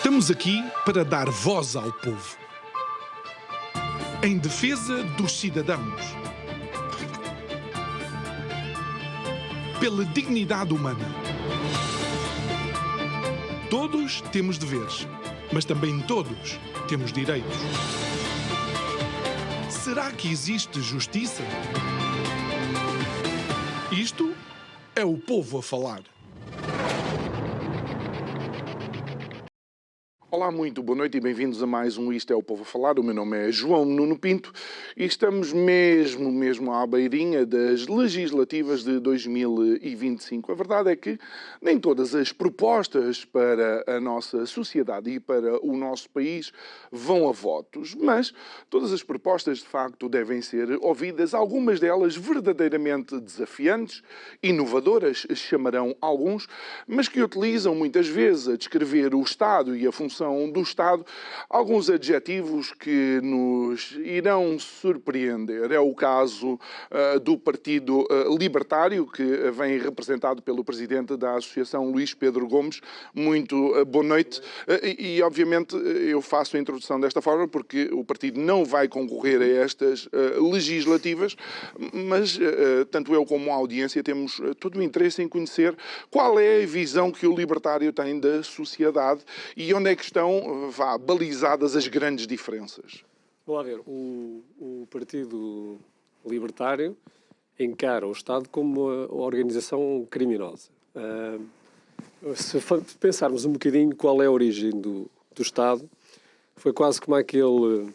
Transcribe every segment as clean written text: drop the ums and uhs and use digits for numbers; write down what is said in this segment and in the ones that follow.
Estamos aqui para dar voz ao povo, em defesa dos cidadãos, pela dignidade humana. Todos temos deveres, mas também todos temos direitos. Será que existe justiça? Isto é o povo a falar. Olá, muito boa noite e bem-vindos a mais um Isto é o Povo a Falar. O meu nome é João Nuno Pinto e estamos mesmo à beirinha das legislativas de 2025. A verdade é que nem todas as propostas para a nossa sociedade e para o nosso país vão a votos, mas todas as propostas, de facto, devem ser ouvidas. Algumas delas verdadeiramente desafiantes, inovadoras, chamarão alguns, mas que utilizam muitas vezes a descrever o Estado e a função do Estado, alguns adjetivos que nos irão surpreender. É o caso do Partido Libertário, que vem representado pelo Presidente da Associação, Luís Pedro Gomes. Muito boa noite. E, obviamente, eu faço a introdução desta forma porque o partido não vai concorrer a estas legislativas, mas tanto eu como a audiência temos todo o interesse em conhecer qual é a visão que o libertário tem da sociedade e onde é que estão balizadas as grandes diferenças. Vamos lá ver, o Partido Libertário encara o Estado como uma organização criminosa. Se pensarmos um bocadinho qual é a origem do Estado, foi quase como aquele...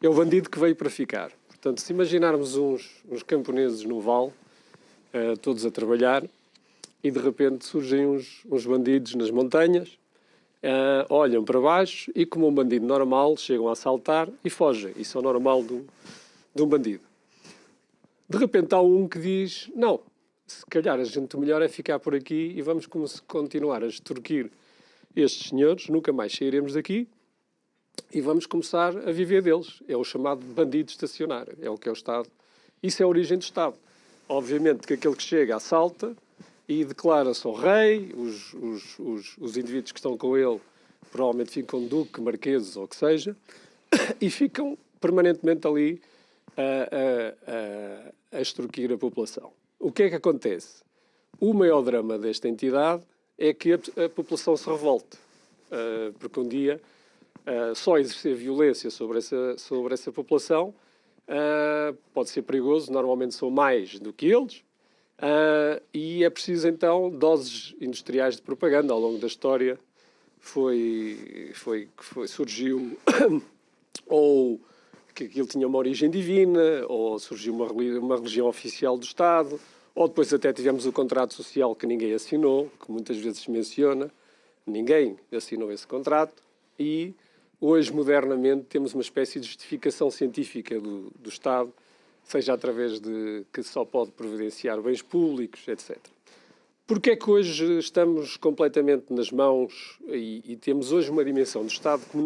É o bandido que veio para ficar. Portanto, se imaginarmos uns camponeses no vale, todos a trabalhar, e de repente surgem uns bandidos nas montanhas, olham para baixo e, como um bandido normal, chegam a assaltar e fogem. Isso é o normal de um bandido. De repente há um que diz, não, se calhar a gente melhor é ficar por aqui e vamos continuar a extorquir estes senhores, nunca mais sairemos daqui e vamos começar a viver deles. É o chamado bandido estacionário, é o que é o Estado. Isso é a origem do Estado. Obviamente que aquele que chega assalta e declara-se ao rei, os indivíduos que estão com ele provavelmente ficam duque, marqueses ou o que seja, e ficam permanentemente ali a extorquir a população. O que é que acontece? O maior drama desta entidade é que a população se revolte, porque um dia só exercer violência sobre essa população pode ser perigoso, normalmente são mais do que eles, e é preciso, então, doses industriais de propaganda. Ao longo da história surgiu ou que aquilo tinha uma origem divina, ou surgiu uma religião oficial do Estado, ou depois até tivemos o contrato social que ninguém assinou, que muitas vezes se menciona. Ninguém assinou esse contrato e hoje, modernamente, temos uma espécie de justificação científica do Estado, seja através de que só pode providenciar bens públicos, etc. Porque é que hoje estamos completamente nas mãos e temos hoje uma dimensão do Estado como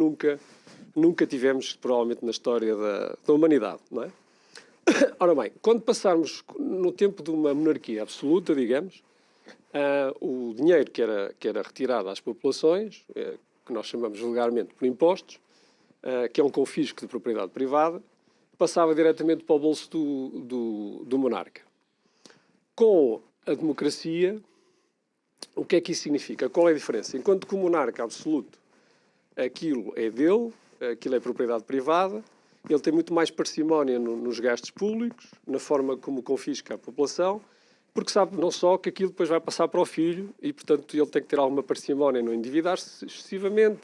nunca tivemos, provavelmente, na história da humanidade, não é? Ora bem, quando passarmos no tempo de uma monarquia absoluta, digamos, o dinheiro que era retirado às populações, que nós chamamos vulgarmente por impostos, que é um confisco de propriedade privada, passava diretamente para o bolso do monarca. Com a democracia, o que é que isso significa? Qual é a diferença? Enquanto que o monarca absoluto, aquilo é dele, aquilo é propriedade privada, ele tem muito mais parcimónia nos gastos públicos, na forma como confisca a população, porque sabe não só que aquilo depois vai passar para o filho e, portanto, ele tem que ter alguma parcimónia, não endividar-se excessivamente,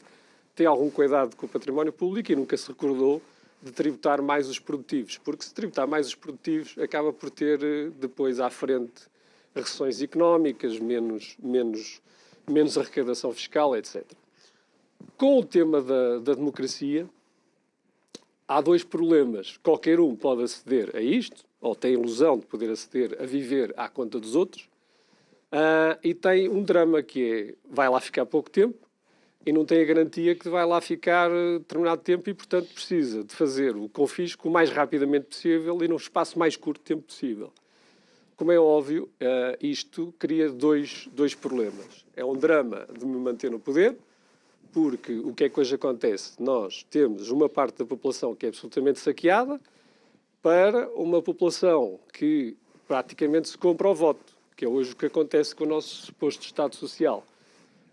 tem algum cuidado com o património público e nunca se recordou de tributar mais os produtivos, porque se tributar mais os produtivos acaba por ter depois à frente recessões económicas, menos arrecadação fiscal, etc. Com o tema da democracia, há dois problemas. Qualquer um pode aceder a isto, ou tem a ilusão de poder aceder a viver à conta dos outros, e tem um drama que é, vai lá ficar pouco tempo, e não tem a garantia que vai lá ficar determinado tempo e, portanto, precisa de fazer o confisco o mais rapidamente possível e num espaço mais curto de tempo possível. Como é óbvio, isto cria dois problemas. É um drama de me manter no poder, porque o que é que hoje acontece? Nós temos uma parte da população que é absolutamente saqueada para uma população que praticamente se compra ao voto, que é hoje o que acontece com o nosso suposto Estado Social.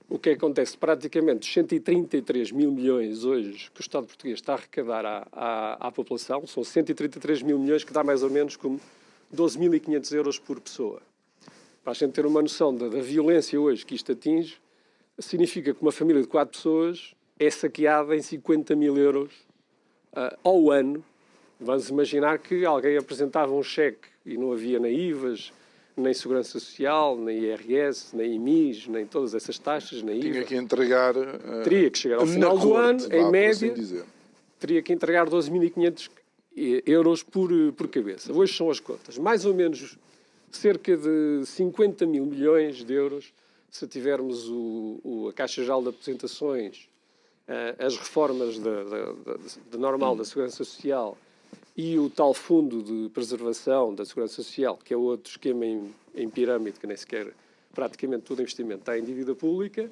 O que acontece? Praticamente os 133 mil milhões hoje que o Estado português está a arrecadar à população, são 133 mil milhões, que dá mais ou menos como 12.500 euros por pessoa. Para a gente ter uma noção da violência hoje que isto atinge, significa que uma família de 4 pessoas é saqueada em 50 mil euros ao ano. Vamos imaginar que alguém apresentava um cheque e não havia nem IVAs, nem Segurança Social, nem IRS, nem IMIs, nem todas essas taxas, nem IVA. Tinha que entregar... teria que chegar ao final do ano, em média, assim teria que entregar 12.500 euros por cabeça. Hoje são as contas. Mais ou menos cerca de 50 mil milhões de euros, se tivermos a Caixa Geral de Aposentações, as reformas de normal da Segurança Social e o tal Fundo de Preservação da Segurança Social, que é outro esquema em pirâmide, que nem sequer praticamente todo o investimento está em dívida pública,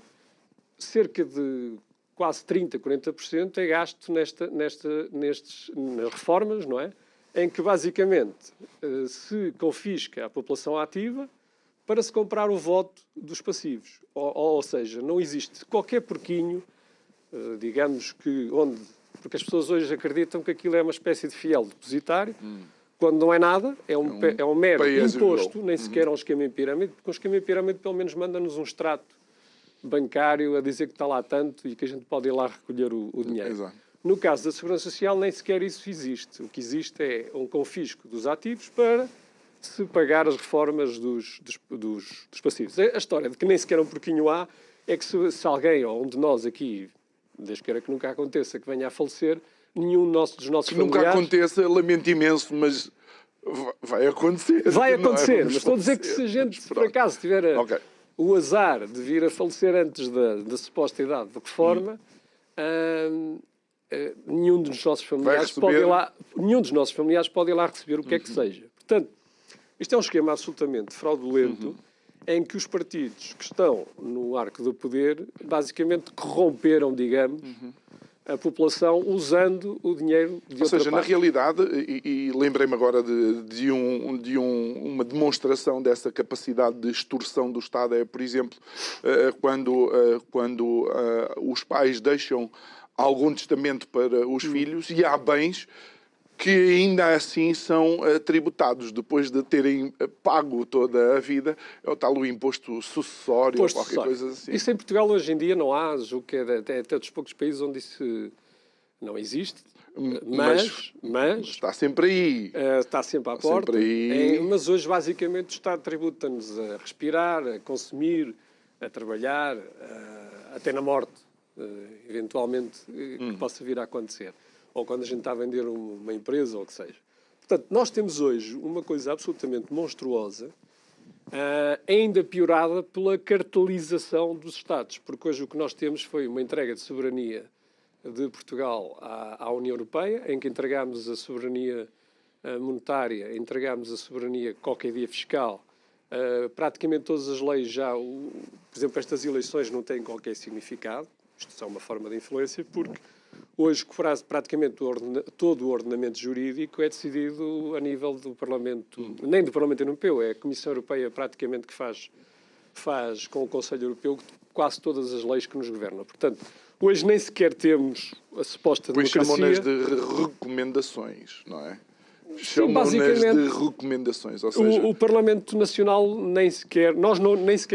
cerca de quase 30%, 40% é gasto nas reformas, não é? Em que basicamente se confisca a população ativa para se comprar o voto dos passivos. Ou seja, não existe qualquer porquinho, digamos que porque as pessoas hoje acreditam que aquilo é uma espécie de fiel depositário, quando não é nada, é um mero imposto, nem sequer é um esquema em pirâmide, porque um esquema em pirâmide pelo menos manda-nos um extrato bancário a dizer que está lá tanto e que a gente pode ir lá recolher o dinheiro. Exato. No caso da Segurança Social, nem sequer isso existe. O que existe é um confisco dos ativos para se pagar as reformas dos passivos. A história de que nem sequer um porquinho há é que se alguém, ou um de nós aqui, Deus queira que nunca aconteça, que venha a falecer, nenhum dos nossos que familiares... nunca aconteça, lamento imenso, mas vai acontecer. Vai acontecer, é? mas estou a dizer que se a gente, por acaso, tiver o azar de vir a falecer antes da suposta idade de reforma, nenhum dos nossos familiares pode ir lá receber o que é que seja. Portanto, isto é um esquema absolutamente fraudulento, em que os partidos que estão no arco do poder basicamente corromperam, digamos, a população usando o dinheiro de outra parte. Ou seja, na realidade, e lembrei-me agora de uma demonstração dessa capacidade de extorsão do Estado, é, por exemplo, quando os pais deixam algum testamento para os filhos e há bens que ainda assim são tributados depois de terem pago toda a vida. É o tal imposto sucessório ou qualquer coisa assim. Isso em Portugal hoje em dia não há, julgo que é até dos poucos países onde isso não existe. Mas está sempre aí. Está sempre à porta. Mas hoje, basicamente, o Estado tributa-nos a respirar, a consumir, a trabalhar, até na morte, eventualmente, que possa vir a acontecer. Ou quando a gente está a vender uma empresa, ou o que seja. Portanto, nós temos hoje uma coisa absolutamente monstruosa, ainda piorada pela cartelização dos Estados, porque hoje o que nós temos foi uma entrega de soberania de Portugal à União Europeia, em que entregámos a soberania monetária, entregámos a soberania qualquer dia fiscal, praticamente todas as leis já, por exemplo, estas eleições não têm qualquer significado, isto é uma forma de influência, porque hoje, praticamente todo o ordenamento jurídico é decidido a nível do Parlamento, nem do Parlamento Europeu, é a Comissão Europeia praticamente que faz com o Conselho Europeu quase todas as leis que nos governam. Portanto, hoje nem sequer temos a suposta democracia. Pois chamam-nas de recomendações, não é? Chamam-nas de recomendações, ou seja... O Parlamento Nacional nem sequer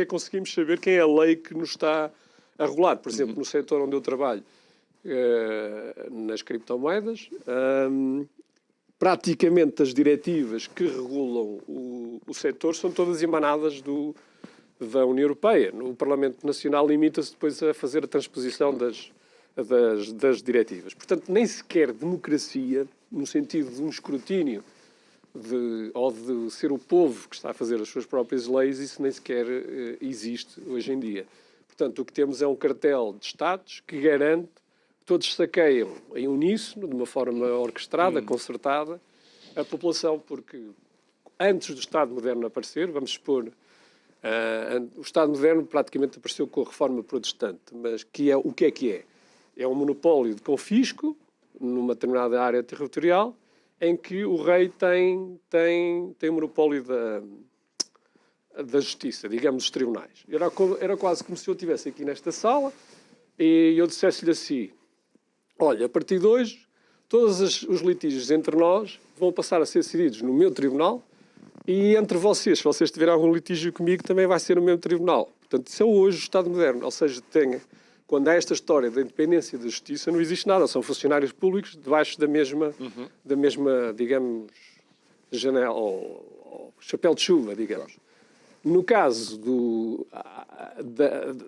conseguimos saber quem é a lei que nos está a regular. Por exemplo, no setor onde eu trabalho, nas criptomoedas, praticamente as diretivas que regulam o setor são todas emanadas da União Europeia. O Parlamento Nacional limita-se depois a fazer a transposição das diretivas. Portanto, nem sequer democracia, no sentido de um escrutínio ou de ser o povo que está a fazer as suas próprias leis, isso nem sequer existe hoje em dia. Portanto, o que temos é um cartel de Estados que garante que todos saqueiam em uníssono, de uma forma orquestrada, concertada, a população, porque antes do Estado moderno aparecer, vamos supor, O Estado moderno praticamente apareceu com a reforma protestante, mas o que é? É um monopólio de confisco numa determinada área territorial em que o rei tem o monopólio da justiça, digamos, dos tribunais. Era quase como se eu estivesse aqui nesta sala e eu dissesse-lhe assim: olha, a partir de hoje, todos os litígios entre nós vão passar a ser decididos no meu tribunal e entre vocês, se vocês tiverem algum litígio comigo, também vai ser no meu tribunal. Portanto, isso é hoje o Estado moderno. Ou seja, quando há esta história da independência da justiça, não existe nada. São funcionários públicos debaixo da mesma digamos, janela ou chapéu de chuva, digamos. No caso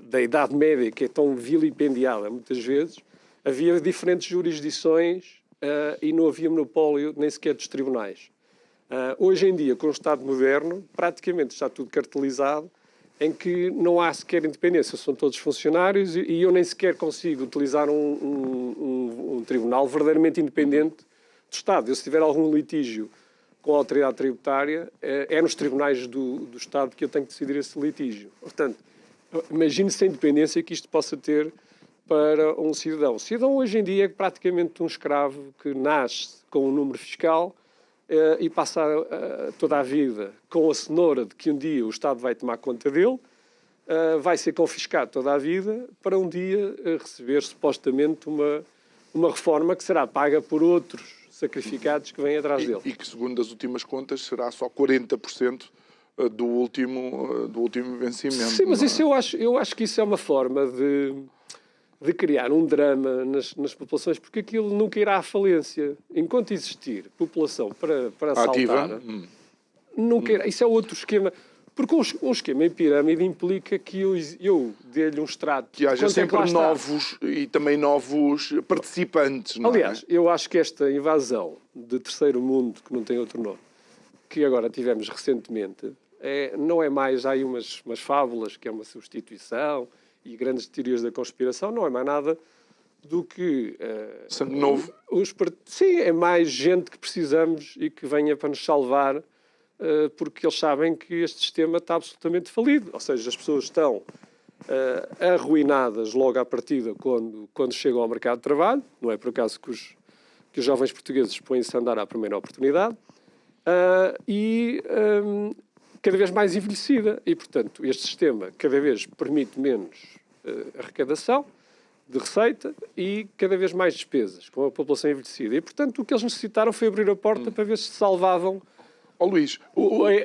da Idade Média, que é tão vilipendiada muitas vezes, havia diferentes jurisdições e não havia monopólio nem sequer dos tribunais. Hoje em dia, com o Estado moderno, praticamente está tudo cartelizado, em que não há sequer independência, são todos funcionários e eu nem sequer consigo utilizar um tribunal verdadeiramente independente do Estado. Eu, se tiver algum litígio com a autoridade tributária, é nos tribunais do Estado que eu tenho que decidir esse litígio. Portanto, imagine-se a independência que isto possa ter para um cidadão. O cidadão hoje em dia é praticamente um escravo que nasce com um número fiscal e passa toda a vida com a cenoura de que um dia o Estado vai tomar conta dele, vai ser confiscado toda a vida para um dia receber supostamente uma reforma que será paga por outros sacrificados que vêm atrás dele. E que, segundo as últimas contas, será só 40% do último vencimento. Sim, mas isso eu acho que isso é uma forma de criar um drama nas populações, porque aquilo nunca irá à falência. Enquanto existir população para assaltar, nunca irá. Isso é outro esquema. Porque um esquema em pirâmide implica que eu dê-lhe um extrato. Que haja sempre novos e também novos participantes. Não Aliás, eu acho que esta invasão de terceiro mundo, que não tem outro nome, que agora tivemos recentemente, não é mais, há aí umas fábulas, que é uma substituição e grandes teorias da conspiração, não é mais nada do que... sangue novo? Sim, é mais gente que precisamos e que venha para nos salvar, porque eles sabem que este sistema está absolutamente falido. Ou seja, as pessoas estão arruinadas logo à partida quando chegam ao mercado de trabalho. Não é por acaso que os jovens portugueses põem-se a andar à primeira oportunidade. Cada vez mais envelhecida. E, portanto, este sistema cada vez permite menos arrecadação de receita e cada vez mais despesas com a população envelhecida. E, portanto, o que eles necessitaram foi abrir a porta para ver se salvavam Luís,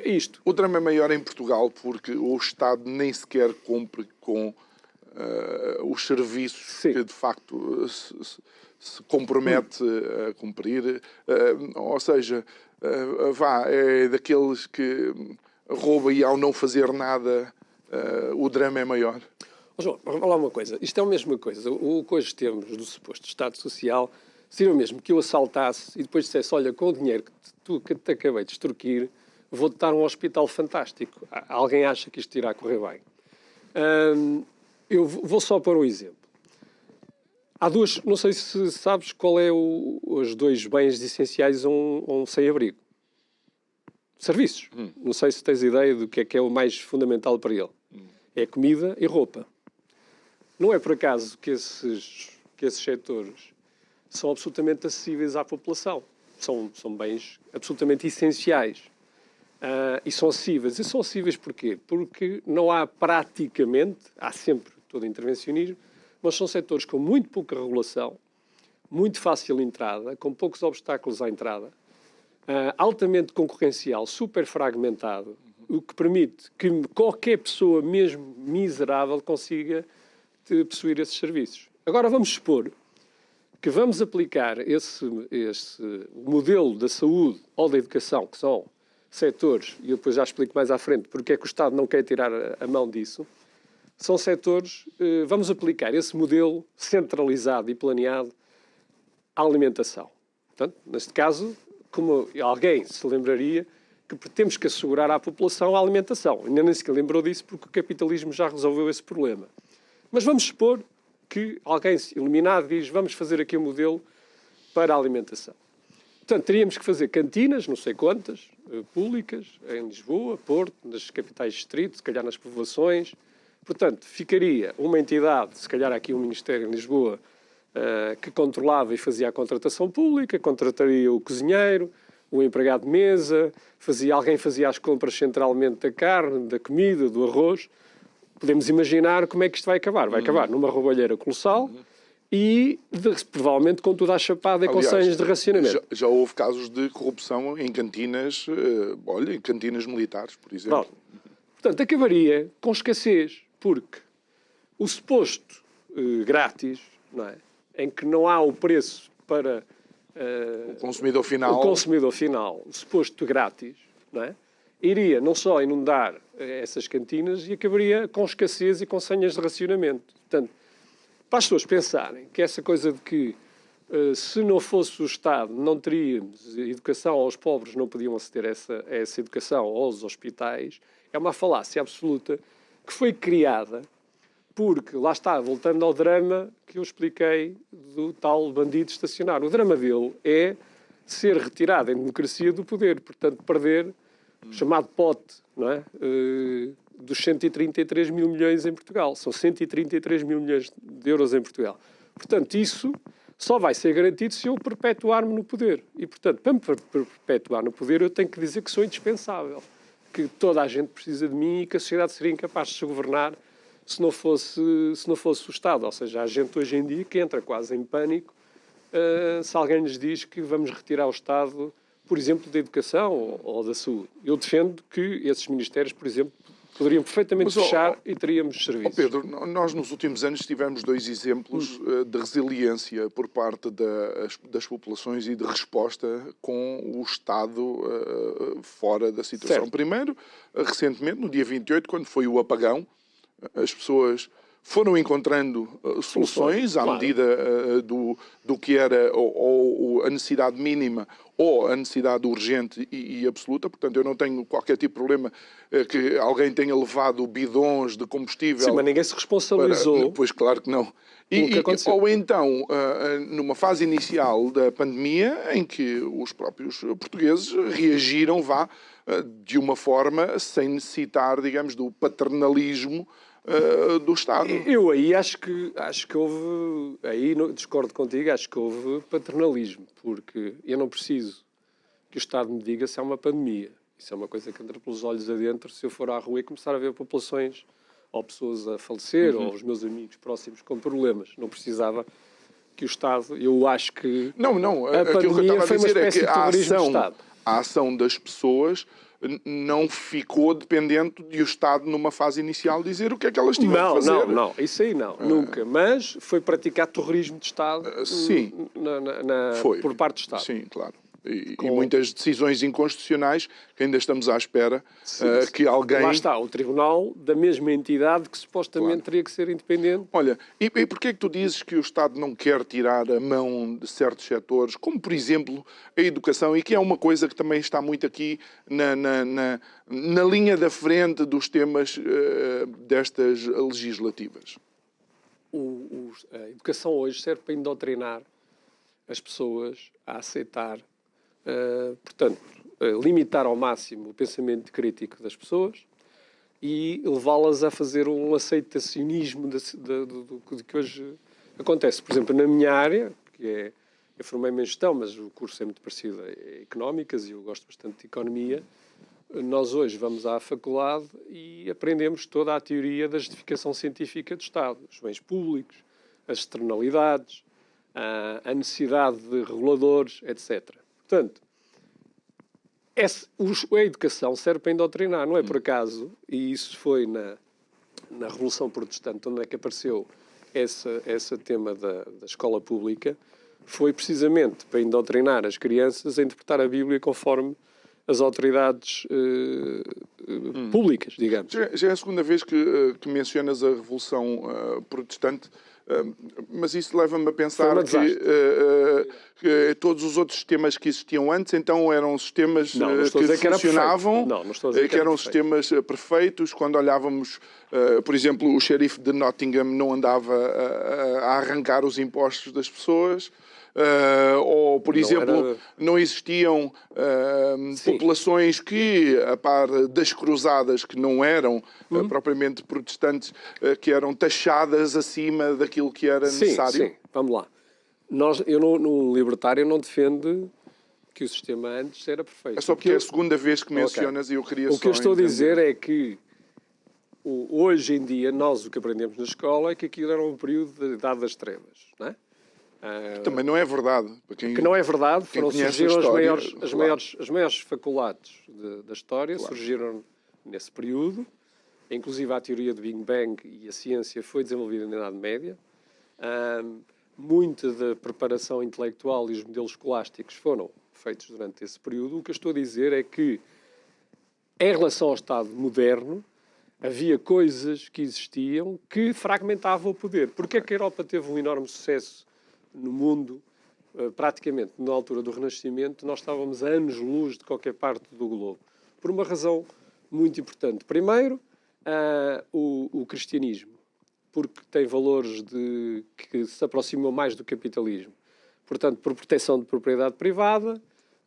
isto. O drama é maior em Portugal porque o Estado nem sequer cumpre com os serviços que, de facto, se compromete a cumprir. Ou seja, é daqueles que rouba e ao não fazer nada o drama é maior. João, vamos falar uma coisa. Isto é a mesma coisa. O que hoje temos do suposto Estado Social seria o mesmo que eu assaltasse e depois dissesse: olha, com o dinheiro que te acabei de extorquir, vou-te dar um hospital fantástico. Alguém acha que isto irá correr bem? Eu vou só pôr um exemplo. Há duas, não sei se sabes qual é os dois bens essenciais a um sem-abrigo. Serviços. Não sei se tens ideia do que é o mais fundamental para ele. É comida e roupa. Não é por acaso que esses setores são absolutamente acessíveis à população. São bens absolutamente essenciais. E são acessíveis. E são acessíveis porquê? Porque não há praticamente, há sempre todo intervencionismo, mas são setores com muito pouca regulação, muito fácil entrada, com poucos obstáculos à entrada, altamente concorrencial, super fragmentado, o que permite que qualquer pessoa, mesmo miserável, consiga possuir esses serviços. Agora vamos supor que vamos aplicar esse modelo da saúde ou da educação, que são setores, e eu depois já explico mais à frente porque é que o Estado não quer tirar a mão disso, são setores, vamos aplicar esse modelo centralizado e planeado à alimentação. Portanto, neste caso, como alguém se lembraria que temos que assegurar à população a alimentação. Ainda nem sequer lembrou disso porque o capitalismo já resolveu esse problema. Mas vamos supor que alguém iluminado diz: vamos fazer aqui um modelo para a alimentação. Portanto, teríamos que fazer cantinas, não sei quantas, públicas, em Lisboa, Porto, nas capitais de distrito, se calhar nas povoações. Portanto, ficaria uma entidade, se calhar aqui um Ministério em Lisboa, que controlava e fazia a contratação pública, contrataria o cozinheiro, o empregado de mesa, alguém fazia as compras centralmente da carne, da comida, do arroz. Podemos imaginar como é que isto vai acabar. Vai acabar numa roubalheira colossal e provavelmente com toda a chapada e com senhas de racionamento. Já houve casos de corrupção em cantinas, em cantinas militares, por exemplo. Pronto. Portanto, acabaria com escassez, porque o suposto grátis, não é? Em que não há o preço para o consumidor final, o suposto grátis, não é? Iria não só inundar essas cantinas e acabaria com escassez e com senhas de racionamento. Portanto, para as pessoas pensarem que essa coisa de que se não fosse o Estado não teríamos educação aos pobres, não podiam aceder a essa educação aos hospitais, é uma falácia absoluta que foi criada porque, lá está, voltando ao drama que eu expliquei do tal bandido estacionário. O drama dele é ser retirado em democracia do poder, portanto, perder o chamado pote, não é? Dos 133 mil milhões em Portugal. São 133 mil milhões de euros em Portugal. Portanto, isso só vai ser garantido se eu perpetuar-me no poder. E, portanto, para me perpetuar no poder, eu tenho que dizer que sou indispensável, que toda a gente precisa de mim e que a sociedade seria incapaz de se governar se não fosse o Estado. Ou seja, há gente hoje em dia que entra quase em pânico se alguém lhes diz que vamos retirar o Estado, por exemplo, da educação ou da saúde. Eu defendo que esses ministérios, por exemplo, poderiam perfeitamente fechar e teríamos serviços. Pedro, nós nos últimos anos tivemos 2 exemplos de resiliência por parte das populações e de resposta com o Estado fora da situação. Certo. Primeiro, recentemente, no dia 28, quando foi o apagão, as pessoas foram encontrando soluções à medida do que era ou a necessidade mínima ou a necessidade urgente e absoluta. Portanto, eu não tenho qualquer tipo de problema que alguém tenha levado bidões de combustível. Sim, mas ninguém se responsabilizou. Pois, claro que não. Ou então, numa fase inicial da pandemia, em que os próprios portugueses reagiram, de uma forma sem necessitar, digamos, do paternalismo do Estado. Eu aí acho que houve, discordo contigo, acho que houve paternalismo, porque eu não preciso que o Estado me diga se há uma pandemia. Isso é uma coisa que entra pelos olhos adentro se eu for à rua e começar a ver populações ou pessoas a falecer, ou os meus amigos próximos com problemas. Não precisava que o Estado, eu acho que a pandemia foi uma espécie de terrorismo de Estado. A ação das pessoas não ficou dependente de o Estado, numa fase inicial, dizer o que é que elas tinham a fazer. Não, isso aí não, nunca. Mas foi praticar terrorismo de Estado sim, por parte do Estado. Sim, claro. E muitas decisões inconstitucionais que ainda estamos à espera que alguém... Lá está, o tribunal da mesma entidade que supostamente teria que ser independente. Olha, e porquê é que tu dizes que o Estado não quer tirar a mão de certos setores, como, por exemplo, a educação, e que é uma coisa que também está muito aqui na linha da frente dos temas destas legislativas? A educação hoje serve para indoutrinar as pessoas a aceitar, portanto, limitar ao máximo o pensamento crítico das pessoas e levá-las a fazer um aceitacionismo do que hoje acontece. Por exemplo, na minha área, eu formei-me em gestão, mas o curso é muito parecido a económicas e eu gosto bastante de economia. Nós hoje vamos à faculdade e aprendemos toda a teoria da justificação científica do Estado, os bens públicos, as externalidades, a necessidade de reguladores, etc. Portanto, a educação serve para indoutrinar, não é por acaso, e isso foi na Revolução Protestante, onde é que apareceu esse tema da escola pública, foi precisamente para indoutrinar as crianças a interpretar a Bíblia conforme as autoridades públicas, digamos. Já é a segunda vez que mencionas a Revolução Protestante. Mas isso leva-me a pensar que todos os outros sistemas que existiam antes, então eram sistemas que funcionavam, que eram sistemas perfeitos. Quando olhávamos, por exemplo, o xerife de Nottingham não andava a arrancar os impostos das pessoas. Ou, por exemplo, não existiam populações que, a par das cruzadas, que não eram propriamente protestantes, que eram taxadas acima daquilo que era necessário? Sim, vamos lá. Eu, no libertário, não defendo que o sistema antes era perfeito. É só porque é a segunda vez que mencionas e eu queria só O que eu estou a dizer é que hoje em dia, nós o que aprendemos na escola é que aquilo era um período de Idade das Trevas, não é? Também não é verdade. Que não é verdade, surgiram as maiores faculdades da história, surgiram nesse período, inclusive a teoria do Big Bang e a ciência foi desenvolvida na Idade Média. Muita da preparação intelectual e os modelos escolásticos foram feitos durante esse período. O que eu estou a dizer é que, em relação ao Estado moderno, havia coisas que existiam que fragmentavam o poder. Porquê é que a Europa teve um enorme sucesso no mundo? Praticamente, na altura do Renascimento, nós estávamos a anos-luz de qualquer parte do globo. Por uma razão muito importante. Primeiro, o cristianismo, porque tem valores que se aproximam mais do capitalismo. Portanto, por proteção de propriedade privada,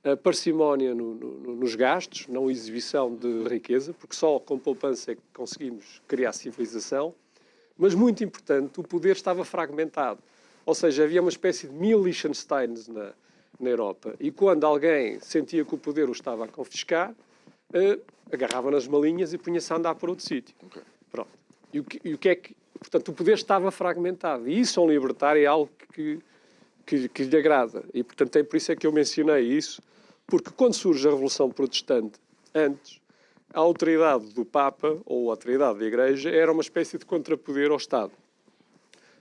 a parcimónia nos gastos, não exibição de riqueza, porque só com poupança é que conseguimos criar civilização. Mas, muito importante, o poder estava fragmentado. Ou seja, havia uma espécie de mil Liechtensteins na Europa. E quando alguém sentia que o poder o estava a confiscar, agarrava nas malinhas e punha-se a andar para outro sítio. Okay. Pronto. E o que é que... Portanto, o poder estava fragmentado. E isso, a um libertário, é algo que lhe agrada. E, portanto, é por isso é que eu mencionei isso, porque quando surge a Revolução Protestante, antes, a autoridade do Papa, ou a autoridade da Igreja, era uma espécie de contrapoder ao Estado.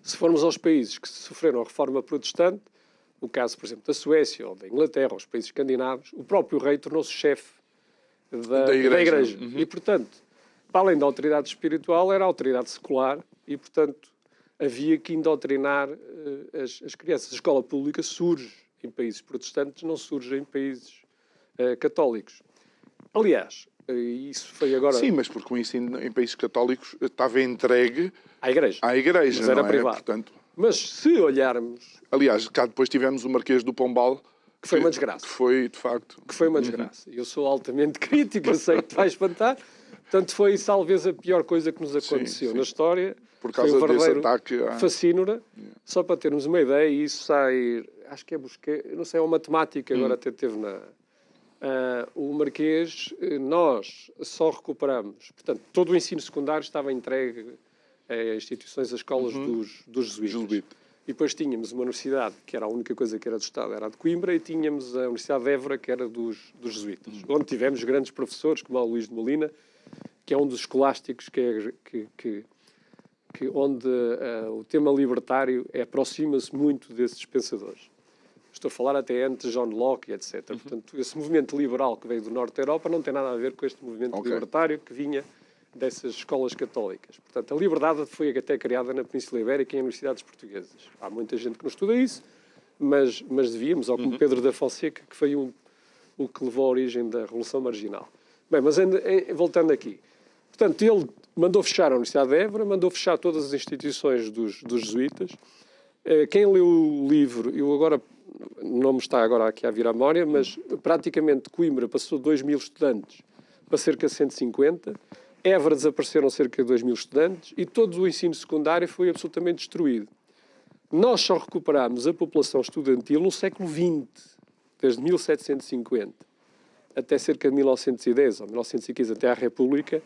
Se formos aos países que sofreram a Reforma Protestante, o caso, por exemplo, da Suécia ou da Inglaterra, os países escandinavos, o próprio rei tornou-se chefe da Igreja. E, portanto, para além da autoridade espiritual, era a autoridade secular e, portanto, havia que indoutrinar as crianças. A escola pública surge em países protestantes, não surge em países católicos. Aliás, isso foi agora... Sim, mas porque o ensino em países católicos estava entregue à Igreja. Mas era não privado. Portanto... Mas se olharmos... Aliás, cá depois tivemos o Marquês do Pombal... Que foi uma desgraça. Que foi, de facto... Que foi uma desgraça. Eu sou altamente crítico, eu sei que te vai espantar. Portanto, foi talvez a pior coisa que nos aconteceu na história. Por causa desse ataque... Facínora. Só para termos uma ideia, e isso sai... Acho que é Busquets, não sei, é uma matemática, agora até teve o Marquês, nós só recuperamos... Portanto, todo o ensino secundário estava entregue a instituições, as escolas dos jesuítas. E depois tínhamos uma universidade, que era a única coisa que era do Estado, era a de Coimbra, e tínhamos a Universidade de Évora, que era dos jesuítas. Onde tivemos grandes professores, como o Luís de Molina, que é um dos escolásticos, onde o tema libertário aproxima-se muito desses pensadores. Estou a falar até antes de John Locke, etc. Portanto, esse movimento liberal que veio do norte da Europa não tem nada a ver com este movimento libertário que vinha dessas escolas católicas. Portanto, a liberdade foi até criada na Península Ibérica e em universidades portuguesas. Há muita gente que não estuda isso, mas devíamos, ou como Pedro da Fonseca, que foi o que levou à origem da Revolução Marginal. Bem, mas voltando aqui. Portanto, ele mandou fechar a Universidade de Évora, mandou fechar todas as instituições dos jesuítas. Quem leu o livro, eu agora, não me está agora aqui a vir à memória, mas praticamente Coimbra passou de 2.000 estudantes para cerca de 150. Évora desapareceram cerca de 2.000 estudantes e todo o ensino secundário foi absolutamente destruído. Nós só recuperámos a população estudantil no século XX, desde 1750 até cerca de 1910 ou 1915, até à República.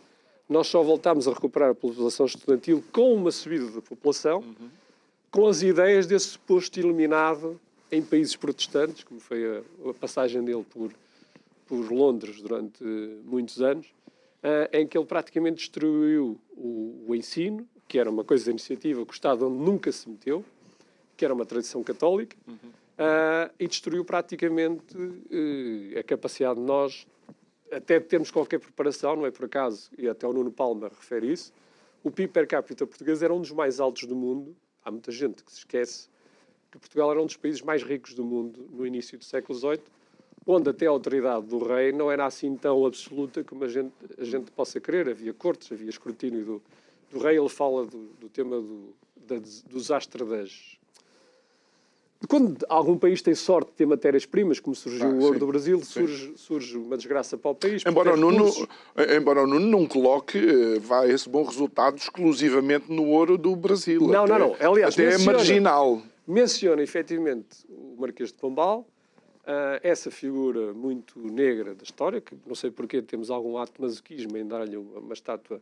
Nós só voltámos a recuperar a população estudantil com uma subida da população, com as ideias desse suposto iluminado em países protestantes, como foi a passagem dele por Londres durante muitos anos, em que ele praticamente destruiu o ensino, que era uma coisa de iniciativa que o Estado nunca se meteu, que era uma tradição católica, e destruiu praticamente a capacidade de nós, até de termos qualquer preparação, não é por acaso, e até o Nuno Palma refere isso, o PIB per capita português era um dos mais altos do mundo. Há muita gente que se esquece que Portugal era um dos países mais ricos do mundo no início do século XVIII, onde até a autoridade do rei não era assim tão absoluta como a gente possa crer. Havia cortes, havia escrutínio do rei. Ele fala do tema dos astres Quando algum país tem sorte de ter matérias-primas, como surgiu o ouro sim, do Brasil, sim. surge uma desgraça para o país. Embora o Nuno não coloque esse bom resultado exclusivamente no ouro do Brasil. Não. Aliás, até é marginal. Menciona, efetivamente, o Marquês de Pombal, essa figura muito negra da história, que não sei porquê temos algum ato de masoquismo em dar-lhe uma estátua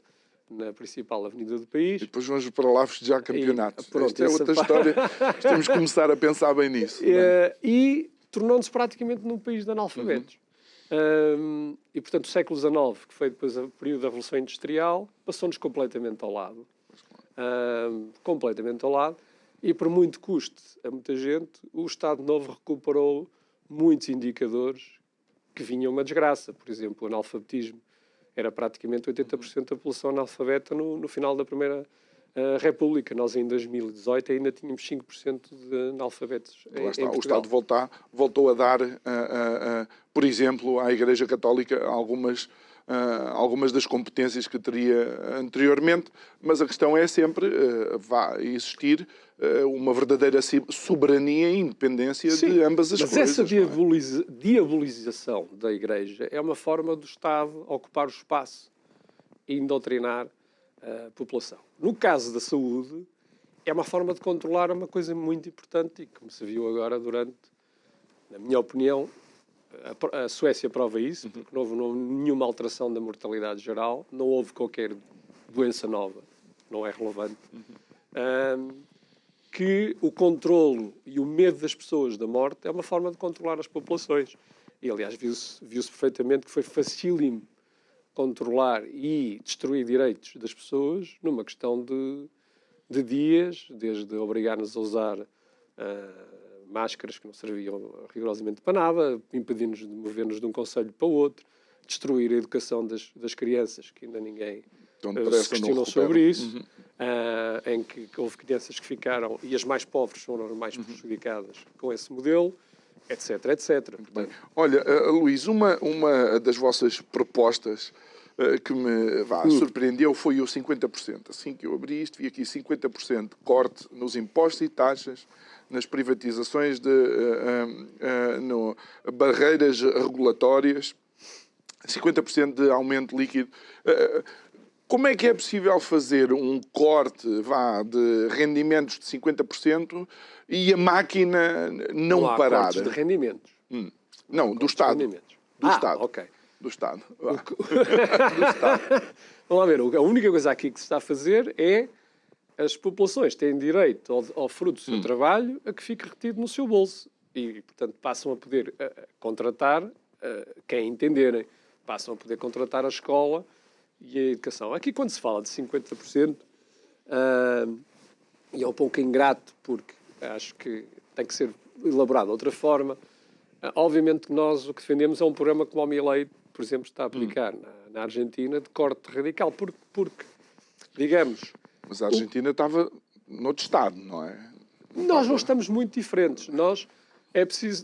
na principal avenida do país. E depois vamos para lá festejar campeonatos. Pronto, Esta é outra história. Temos que começar a pensar bem nisso. E tornou-se praticamente num país de analfabetos. E, portanto, o século XIX, que foi depois o período da Revolução Industrial, passou-nos completamente ao lado. Completamente ao lado. E, por muito custe a muita gente, o Estado Novo recuperou muitos indicadores que vinham uma desgraça. Por exemplo, o analfabetismo. Era praticamente 80% da população analfabeta no final da Primeira República. Nós, em 2018, ainda tínhamos 5% de analfabetos em Portugal. O Estado voltou a dar, por exemplo, à Igreja Católica algumas das competências que teria anteriormente, mas a questão é sempre, vai existir uma verdadeira soberania e independência de ambas as coisas. Mas essa diabolização da Igreja é uma forma do Estado ocupar o espaço e indoutrinar a população. No caso da saúde, é uma forma de controlar uma coisa muito importante e como se viu agora na minha opinião, a Suécia prova isso, porque não houve nenhuma alteração da mortalidade geral, não houve qualquer doença nova, não é relevante. Que o controlo e o medo das pessoas da morte é uma forma de controlar as populações. E, aliás, viu-se perfeitamente que foi facílimo controlar e destruir direitos das pessoas numa questão de dias, desde obrigar-nos a usar máscaras que não serviam rigorosamente para nada, impedir-nos de mover-nos de um concelho para o outro, destruir a educação das crianças, que ainda ninguém se questionou sobre isso, em que houve crianças que ficaram, e as mais pobres foram as mais prejudicadas com esse modelo, etc, etc. Muito bem. Olha, Luís, uma das vossas propostas que me surpreendeu foi o 50%. Assim que eu abri isto, vi aqui 50% de corte nos impostos e taxas, nas privatizações, barreiras regulatórias, 50% de aumento líquido. Como é que é possível fazer um corte de rendimentos de 50% e a máquina não parar? Cortes de rendimentos. Não, do Estado. Do Estado. Ok. Do Estado. Do Estado. Vamos lá ver. A única coisa aqui que se está a fazer é as populações têm direito ao fruto do seu trabalho a que fique retido no seu bolso. E, portanto, passam a poder contratar quem entenderem. Passam a poder contratar a escola e a educação. Aqui, quando se fala de 50%, e é um pouco ingrato, porque acho que tem que ser elaborado de outra forma, obviamente que nós o que defendemos é um programa como o Milei, por exemplo, está a aplicar na Argentina, de corte radical, porque digamos... Mas a Argentina estava noutro Estado, não é? Nós não estamos muito diferentes. Nós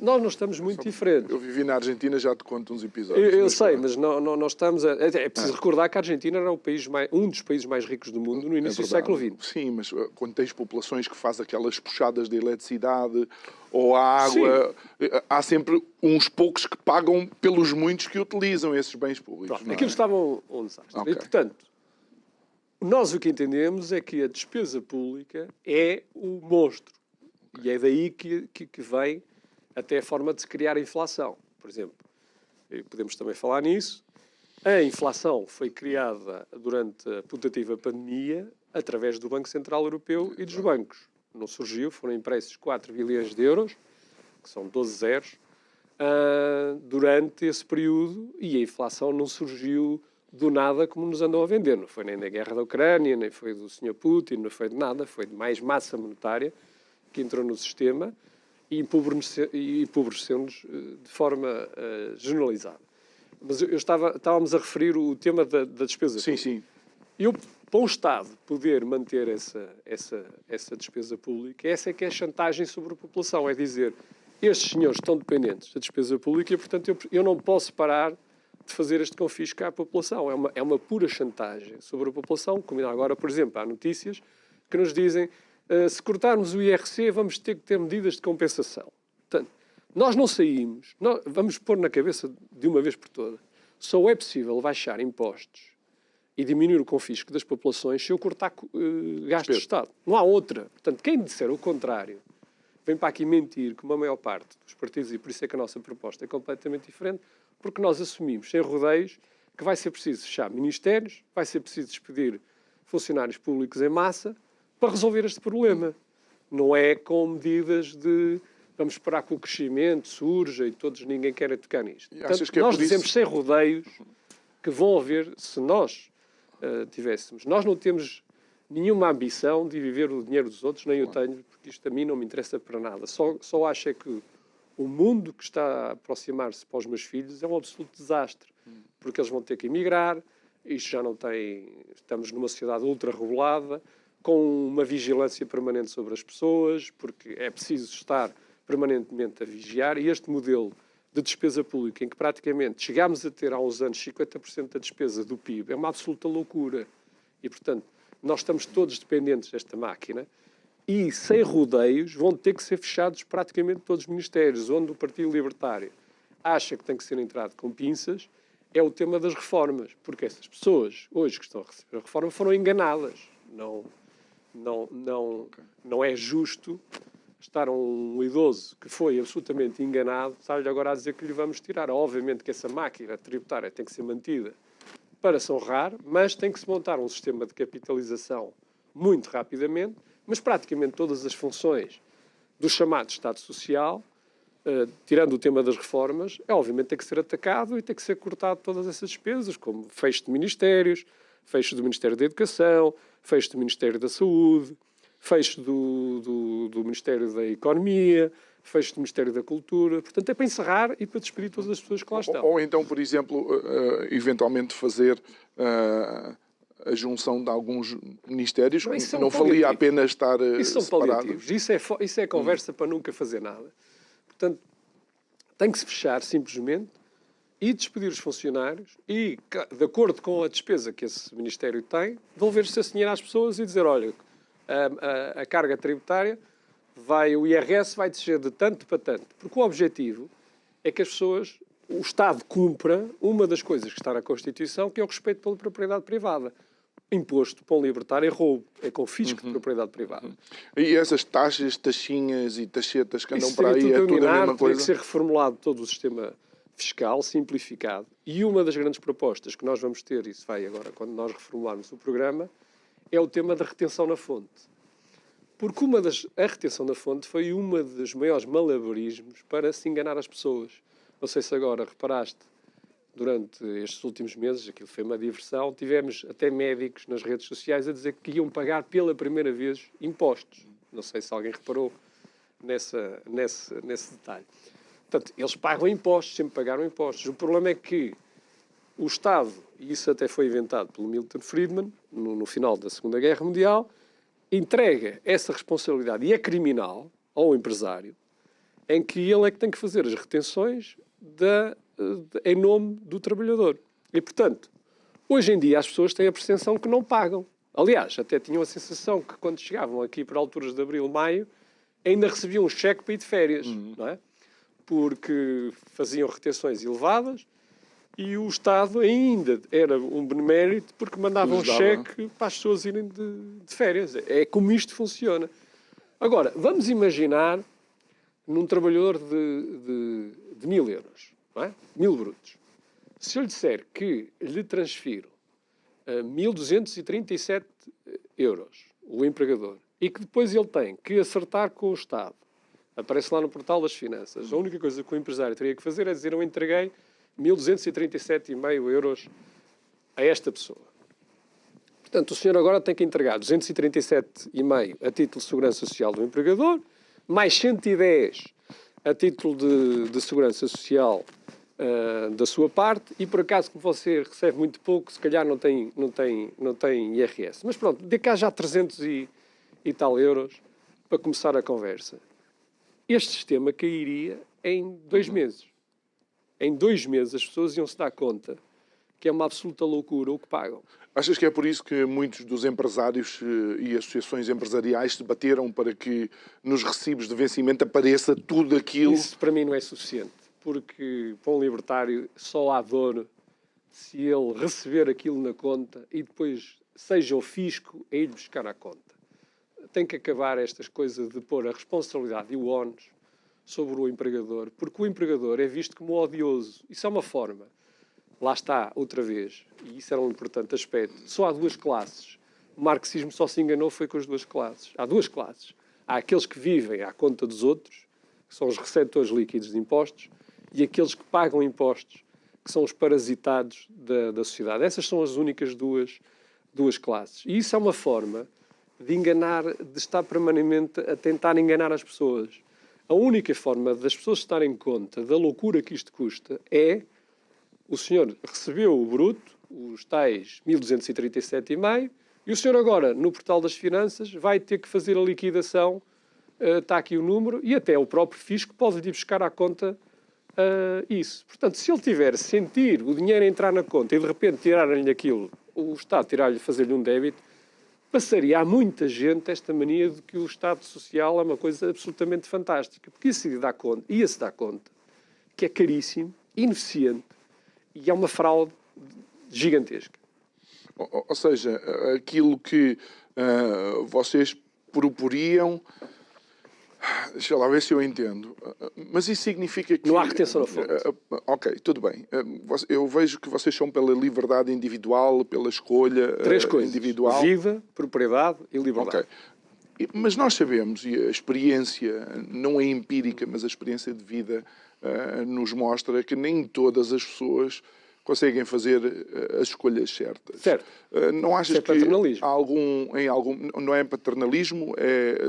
não estamos muito diferentes. Eu vivi na Argentina, já te conto uns episódios. Eu sei, mas não estamos... É preciso recordar que a Argentina era um dos países mais ricos do mundo no início do século XX. Sim, mas quando tens populações que fazem aquelas puxadas de eletricidade ou a água, há sempre uns poucos que pagam pelos muitos que utilizam esses bens públicos. Pronto, aquilo estava um desastre. Okay. E, portanto, nós o que entendemos é que a despesa pública é o monstro. E é daí que vem até a forma de se criar a inflação. Por exemplo, podemos também falar nisso. A inflação foi criada durante a putativa pandemia através do Banco Central Europeu e dos bancos. Não surgiu, foram impressos 4 bilhões de euros, que são 12 zeros, durante esse período, e a inflação não surgiu do nada como nos andam a vender. Não foi nem da guerra da Ucrânia, nem foi do Sr. Putin, não foi de nada, foi de mais massa monetária que entrou no sistema e empobreceu-nos de forma generalizada. Mas estávamos a referir o tema da despesa pública. Sim. Para um Estado poder manter essa despesa pública, essa é que é a chantagem sobre a população. É dizer, estes senhores estão dependentes da despesa pública e, portanto, eu não posso parar de fazer este confisco à população. É uma pura chantagem sobre a população. Como agora, por exemplo, há notícias que nos dizem Se cortarmos o IRC, vamos ter que ter medidas de compensação. Portanto, nós não saímos, vamos pôr na cabeça de uma vez por todas, só é possível baixar impostos e diminuir o confisco das populações se eu cortar gastos do Estado. Não há outra. Portanto, quem disser o contrário vem para aqui mentir, como a maior parte dos partidos, e por isso é que a nossa proposta é completamente diferente, porque nós assumimos, sem rodeios, que vai ser preciso fechar ministérios, vai ser preciso despedir funcionários públicos em massa para resolver este problema. Não é com medidas de vamos esperar que o crescimento surja e ninguém quer tocar nisto. Portanto, nós dizemos sem rodeios que vão haver, se nós tivéssemos. Nós não temos nenhuma ambição de viver o dinheiro dos outros, nem eu tenho, porque isto a mim não me interessa para nada. Só acho é que o mundo que está a aproximar-se para os meus filhos é um absoluto desastre, porque eles vão ter que emigrar, isto já não tem... Estamos numa sociedade ultra-regulada, com uma vigilância permanente sobre as pessoas, porque é preciso estar permanentemente a vigiar, e este modelo de despesa pública, em que praticamente chegámos a ter há uns anos 50% da despesa do PIB, é uma absoluta loucura. E, portanto, nós estamos todos dependentes desta máquina e, sem rodeios, vão ter que ser fechados praticamente todos os ministérios, onde o Partido Libertário acha que tem que ser entrado com pinças, é o tema das reformas, porque essas pessoas, hoje que estão a receber a reforma, foram enganadas. Não é justo estar um idoso que foi absolutamente enganado, estar-lhe agora a dizer que lhe vamos tirar. Obviamente que essa máquina tributária tem que ser mantida para se honrar, mas tem que se montar um sistema de capitalização muito rapidamente, mas praticamente todas as funções do chamado Estado Social, tirando o tema das reformas, obviamente tem que ser atacado e tem que ser cortado todas essas despesas, como fecho de ministérios, fecho do Ministério da Educação, fecho do Ministério da Saúde, fecho do Ministério da Economia, fecho do Ministério da Cultura. Portanto, é para encerrar e para despedir todas as pessoas que lá estão. Ou então, por exemplo, eventualmente fazer a junção de alguns ministérios. Não valia a pena estar isso são paliativos. Isso é conversa para nunca fazer nada. Portanto, tem que se fechar simplesmente e despedir os funcionários e, de acordo com a despesa que esse Ministério tem, devolver-se esse dinheiro às pessoas e dizer, olha, a carga tributária, o IRS vai descer de tanto para tanto. Porque o objetivo é que as pessoas, o Estado cumpra uma das coisas que está na Constituição, que é o respeito pela propriedade privada. Imposto para um libertário é roubo, é confisco de propriedade privada. E essas taxas, taxinhas e taxetas que andam para aí, é tudo a mesma coisa? Tem que ser reformulado todo o sistema fiscal, simplificado. E uma das grandes propostas que nós vamos ter, isso vai agora, quando nós reformularmos o programa, é o tema da retenção na fonte. Porque a retenção na fonte foi uma dos maiores malabarismos para se enganar as pessoas. Não sei se agora reparaste, durante estes últimos meses, aquilo foi uma diversão, tivemos até médicos nas redes sociais a dizer que iam pagar pela primeira vez impostos. Não sei se alguém reparou nesse detalhe. Portanto, eles pagam impostos, sempre pagaram impostos. O problema é que o Estado, e isso até foi inventado pelo Milton Friedman, no final da Segunda Guerra Mundial, entrega essa responsabilidade, e é criminal, ao empresário, em que ele é que tem que fazer as retenções em nome do trabalhador. E, portanto, hoje em dia as pessoas têm a percepção que não pagam. Aliás, até tinham a sensação que quando chegavam aqui para alturas de abril, maio, ainda recebiam um cheque para ir de férias, não é? Porque faziam retenções elevadas e o Estado ainda era um benemérito porque mandava um cheque para as pessoas irem de férias. É como isto funciona. Agora, vamos imaginar num trabalhador de 1.000 euros, não é? 1.000 brutos. Se eu lhe disser que lhe transfiro 1.237 euros, o empregador, e que depois ele tem que acertar com o Estado, aparece lá no portal das finanças, a única coisa que o empresário teria que fazer é dizer eu entreguei 1.237,5 euros a esta pessoa. Portanto, o senhor agora tem que entregar 237,5 a título de segurança social do empregador, mais 110 a título de segurança social da sua parte, e por acaso que você recebe muito pouco, se calhar não tem IRS. Mas pronto, dê cá já 300 e tal euros para começar a conversa. Este sistema cairia em 2 meses. Em 2 meses as pessoas iam se dar conta que é uma absoluta loucura o que pagam. Achas que é por isso que muitos dos empresários e associações empresariais se bateram para que nos recibos de vencimento apareça tudo aquilo? Isso para mim não é suficiente, porque para um libertário só há dor se ele receber aquilo na conta e depois seja o fisco a ir buscar a conta. Tem que acabar estas coisas de pôr a responsabilidade e o ónus sobre o empregador, porque o empregador é visto como odioso. Isso é uma forma. Lá está, outra vez, e isso era um importante aspecto, só há duas classes. O marxismo só se enganou foi com as duas classes. Há duas classes. Há aqueles que vivem à conta dos outros, que são os receptores líquidos de impostos, e aqueles que pagam impostos, que são os parasitados da sociedade. Essas são as únicas duas classes. E isso é uma forma de enganar, de estar permanentemente a tentar enganar as pessoas. A única forma das pessoas se darem conta da loucura que isto custa é o senhor recebeu o bruto, os tais 1.237,5, e o senhor agora, no portal das finanças, vai ter que fazer a liquidação, está aqui o número, e até o próprio fisco pode lhe buscar à conta isso. Portanto, se ele tiver sentir o dinheiro entrar na conta e de repente tirarem-lhe aquilo, o Estado tirar-lhe, fazer-lhe um débito, passaria a muita gente esta mania de que o Estado Social é uma coisa absolutamente fantástica, porque ia-se dar conta que é caríssimo, ineficiente, e é uma fraude gigantesca. Ou seja, aquilo que vocês proporiam... Deixa lá ver se eu entendo. Mas isso significa que... Não há retenção na fonte. Ok, tudo bem. Eu vejo que vocês são pela liberdade individual, pela escolha Três coisas. individual. Vida, propriedade e liberdade. Okay. Mas nós sabemos, e a experiência não é empírica, mas a experiência de vida nos mostra que nem todas as pessoas conseguem fazer as escolhas certas. Certo. Não achas Isso é paternalismo. Que não é paternalismo?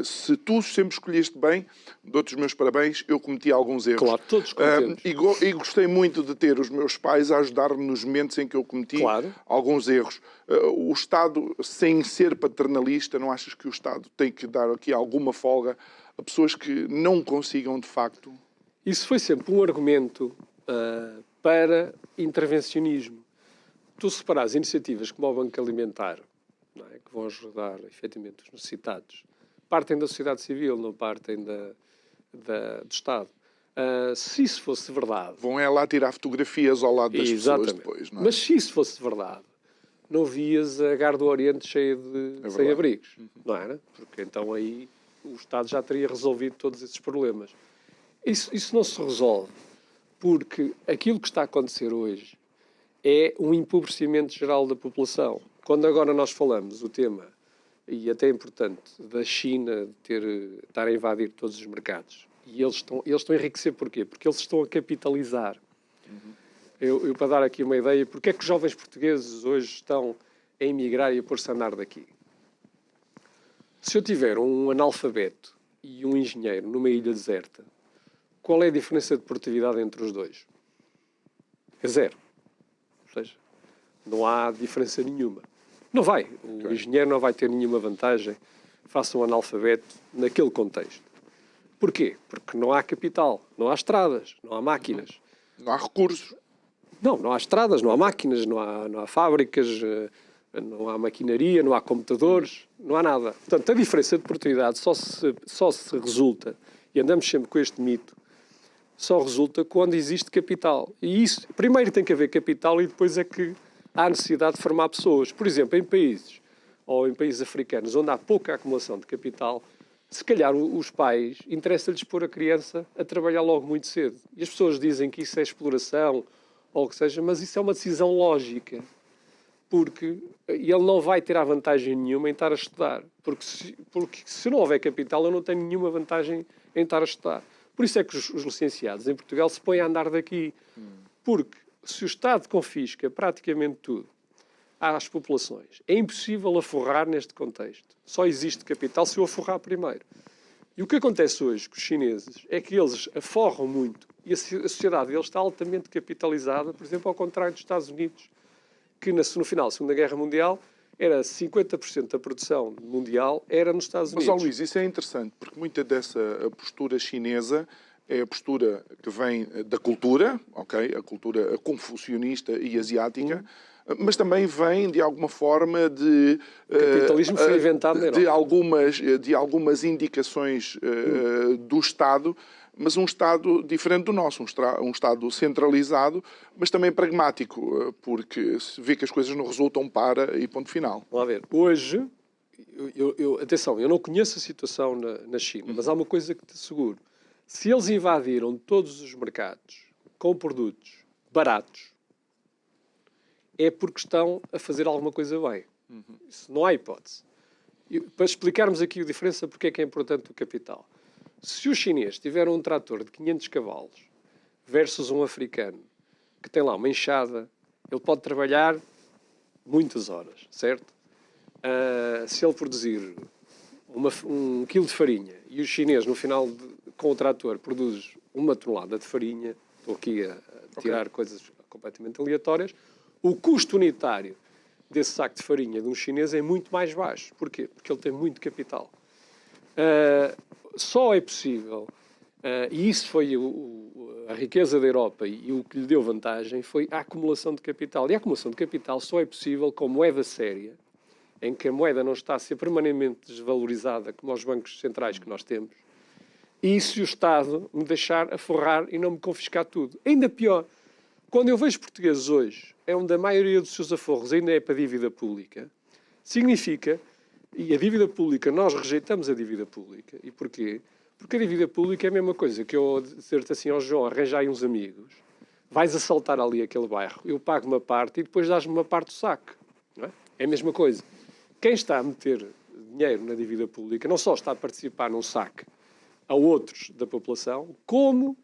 Se tu sempre escolheste bem, dou-te os meus parabéns, eu cometi alguns erros. Claro, todos cometemos. E gostei muito de ter os meus pais a ajudar-me nos momentos em que eu cometi alguns erros. O Estado, sem ser paternalista, não achas que o Estado tem que dar aqui alguma folga a pessoas que não consigam, de facto? Isso foi sempre um argumento para intervencionismo. Tu se reparares iniciativas como o Banco Alimentar, não é, que vão ajudar efetivamente os necessitados, partem da sociedade civil, não partem do Estado. Se isso fosse verdade... Vão lá tirar fotografias ao lado das pessoas depois, não é? Mas se isso fosse verdade, não vias a Gar do Oriente cheia de sem-abrigos, não era? Porque então aí o Estado já teria resolvido todos esses problemas. Isso não se resolve, porque aquilo que está a acontecer hoje é um empobrecimento geral da população. Quando agora nós falamos o tema, e até é importante, da China estar a invadir todos os mercados, e eles estão a enriquecer porquê? Porque eles estão a capitalizar. Eu para dar aqui uma ideia, porque é que os jovens portugueses hoje estão a emigrar e a pôr-se a andar daqui? Se eu tiver um analfabeto e um engenheiro numa ilha deserta, qual é a diferença de produtividade entre os dois? É zero. Ou seja, não há diferença nenhuma. Não vai. O engenheiro não vai ter nenhuma vantagem face a um analfabeto naquele contexto. Porquê? Porque não há capital, não há estradas, não há máquinas. Não há recursos. Não há estradas, não há máquinas, não há fábricas, não há maquinaria, não há computadores, não há nada. Portanto, a diferença de produtividade só se resulta, e andamos sempre com este mito, só resulta quando existe capital. E isso, primeiro tem que haver capital e depois é que há necessidade de formar pessoas. Por exemplo, em países africanos, onde há pouca acumulação de capital, se calhar os pais interessa-lhes pôr a criança a trabalhar logo muito cedo. E as pessoas dizem que isso é exploração, ou o que seja, mas isso é uma decisão lógica. Porque ele não vai ter a vantagem nenhuma em estar a estudar. Porque se não houver capital, eu não tenho nenhuma vantagem em estar a estudar. Por isso é que os licenciados em Portugal se põem a andar daqui. Porque se o Estado confisca praticamente tudo às populações, é impossível aforrar neste contexto. Só existe capital se o aforrar primeiro. E o que acontece hoje com os chineses é que eles aforram muito e a sociedade deles está altamente capitalizada, por exemplo, ao contrário dos Estados Unidos, que no final da Segunda Guerra Mundial era 50% da produção mundial era nos Estados Unidos. Mas, Luís, isso é interessante, porque muita dessa postura chinesa é a postura que vem da cultura, ok? A cultura confucionista e asiática, mas também vem, de alguma forma, de... O capitalismo foi inventado na Europa. de algumas indicações do Estado, mas um Estado diferente do nosso, um Estado centralizado, mas também pragmático, porque se vê que as coisas não resultam, para e ponto final. Vamos lá ver. Hoje, atenção, eu não conheço a situação na China, mas há uma coisa que te asseguro. Se eles invadiram todos os mercados com produtos baratos, é porque estão a fazer alguma coisa bem. Isso não há hipótese. Para explicarmos aqui a diferença, porque é que é importante o capital. Se o chinês tiver um trator de 500 cavalos versus um africano que tem lá uma enxada, ele pode trabalhar muitas horas, certo? Se ele produzir um quilo de farinha e o chinês, no final, com o trator, produz 1 tonelada de farinha, estou aqui a tirar coisas completamente aleatórias, o custo unitário desse saco de farinha de um chinês é muito mais baixo. Porquê? Porque ele tem muito capital. Só é possível, e isso foi a riqueza da Europa e o que lhe deu vantagem, foi a acumulação de capital. E a acumulação de capital só é possível com moeda séria, em que a moeda não está a ser permanentemente desvalorizada, como os bancos centrais que nós temos, e se o Estado me deixar aforrar e não me confiscar tudo. Ainda pior, quando eu vejo portugueses hoje, onde a maioria dos seus aforros ainda é para a dívida pública, significa, e a dívida pública, nós rejeitamos a dívida pública. E porquê? Porque a dívida pública é a mesma coisa que eu dizer-te assim ao João, arranja aí uns amigos, vais assaltar ali aquele bairro, eu pago uma parte e depois dás-me uma parte do saque. Não é? É a mesma coisa. Quem está a meter dinheiro na dívida pública não só está a participar num saque a outros da população, como